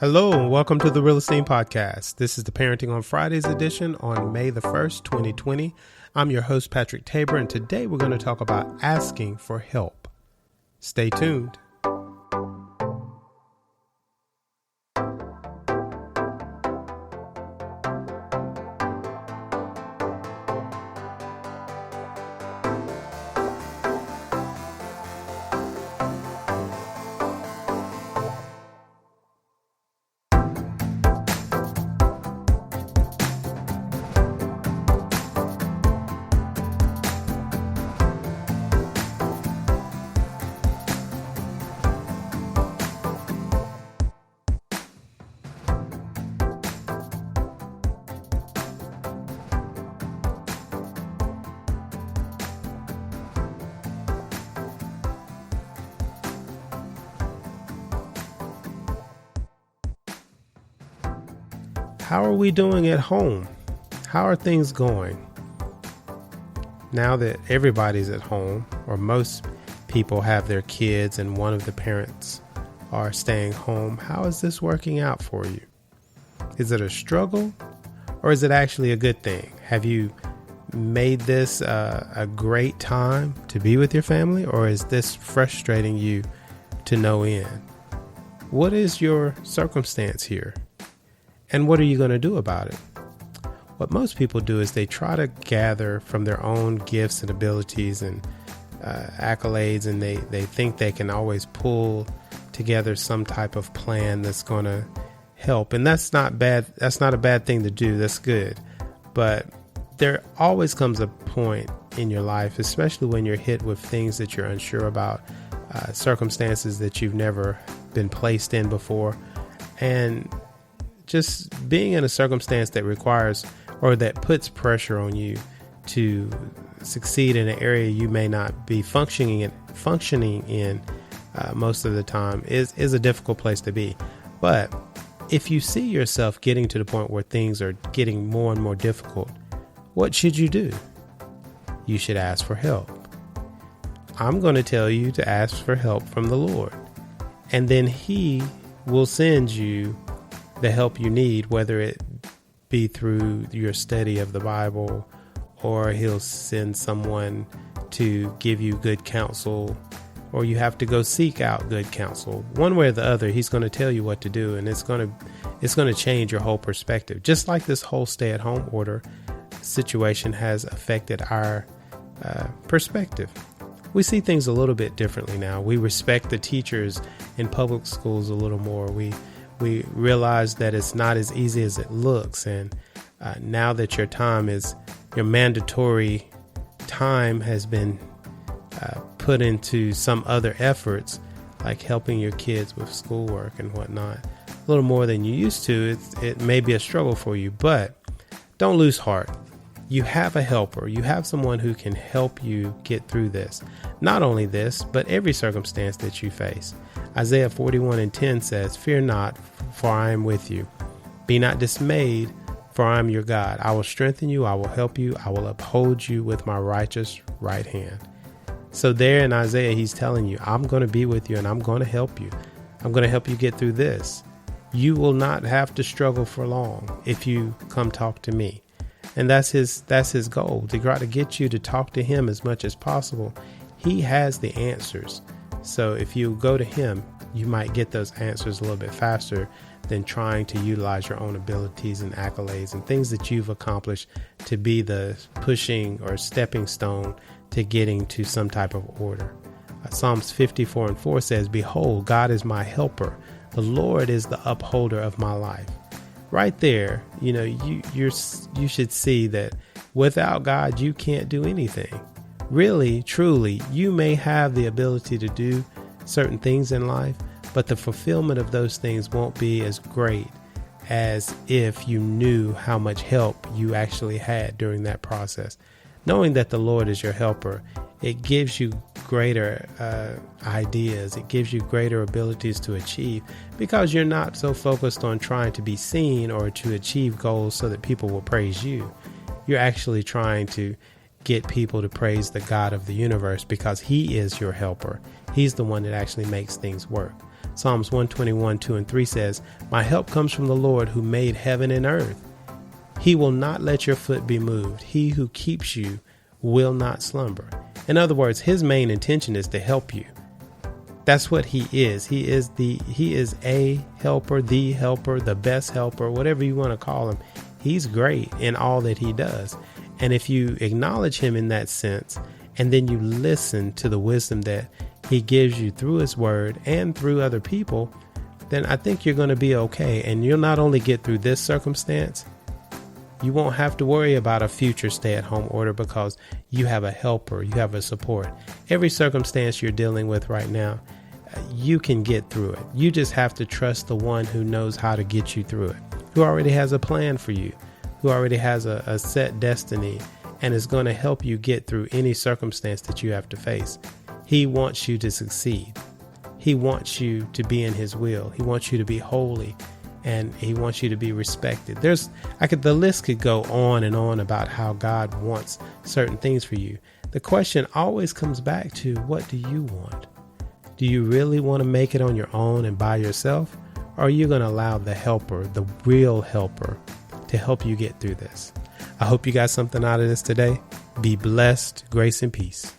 Hello and welcome to the Real Estate Podcast. This is the Parenting on Fridays edition on May the 1st, 2020. I'm your host, Patrick Tabor, and today we're going to talk about asking for help. Stay tuned. How are we doing at home? How are things going? Now that everybody's at home, or most people have their kids and one of the parents are staying home, how is this working out for you? Is it a struggle or is it actually a good thing? Have you made this a great time to be with your family, or is this frustrating you to no end? What is your circumstance here? And what are you going to do about it? What most people do is they try to gather from their own gifts and abilities and accolades, and they think they can always pull together some type of plan that's going to help. And that's not bad. That's not a bad thing to do. That's good. But there always comes a point in your life, especially when you're hit with things that you're unsure about, circumstances that you've never been placed in before, and just being in a circumstance that requires or that puts pressure on you to succeed in an area you may not be functioning in most of the time is a difficult place to be. But if you see yourself getting to the point where things are getting more and more difficult, what should you do? You should ask for help. I'm going to tell you to ask for help from the Lord, and then He will send you the help you need, whether it be through your study of the Bible, or He'll send someone to give you good counsel, or you have to go seek out good counsel. One way or the other, He's going to tell you what to do, and it's going to change your whole perspective. Just like this whole stay-at-home order situation has affected our perspective. We see things a little bit differently now. We respect the teachers in public schools a little more. We realize that it's not as easy as it looks. And now that your mandatory time has been put into some other efforts, like helping your kids with schoolwork and whatnot, a little more than you used to, it may be a struggle for you, but don't lose heart. You have a helper. You have someone who can help you get through this. Not only this, but every circumstance that you face. Isaiah 41:10 says, "Fear not, for I am with you. Be not dismayed, for I am your God. I will strengthen you. I will help you. I will uphold you with my righteous right hand." So there in Isaiah, He's telling you, I'm going to be with you and I'm going to help you. I'm going to help you get through this. You will not have to struggle for long if you come talk to me. And that's his goal, to try to get you to talk to Him as much as possible. He has the answers. So if you go to Him, you might get those answers a little bit faster than trying to utilize your own abilities and accolades and things that you've accomplished to be the pushing or stepping stone to getting to some type of order. Psalms 54:4 says, "Behold, God is my helper. The Lord is the upholder of my life." Right there, you should see that without God, you can't do anything. Really, truly, you may have the ability to do certain things in life, but the fulfillment of those things won't be as great as if you knew how much help you actually had during that process. Knowing that the Lord is your helper, it gives you greater ideas. It gives you greater abilities to achieve, because you're not so focused on trying to be seen or to achieve goals so that people will praise you. You're actually trying to get people to praise the God of the universe, because He is your helper. He's the one that actually makes things work. Psalms 121, 2 and 3 says, "My help comes from the Lord who made heaven and earth. He will not let your foot be moved. He who keeps you will not slumber." In other words, his main intention is to help you. That's what he is. He is a helper, the best helper, whatever you want to call him. He's great in all that he does. And if you acknowledge him in that sense, and then you listen to the wisdom that he gives you through his word and through other people, then I think you're going to be okay. And you'll not only get through this circumstance, you won't have to worry about a future stay-at-home order because you have a helper, you have a support. Every circumstance you're dealing with right now, you can get through it. You just have to trust the one who knows how to get you through it, who already has a plan for you, who already has a set destiny, and is going to help you get through any circumstance that you have to face. He wants you to succeed. He wants you to be in his will. He wants you to be holy, and he wants you to be respected. The list could go on and on about how God wants certain things for you. The question always comes back to, what do you want? Do you really want to make it on your own and by yourself? Or are you going to allow the helper, the real helper, to help you get through this? I hope you got something out of this today. Be blessed. Grace and peace.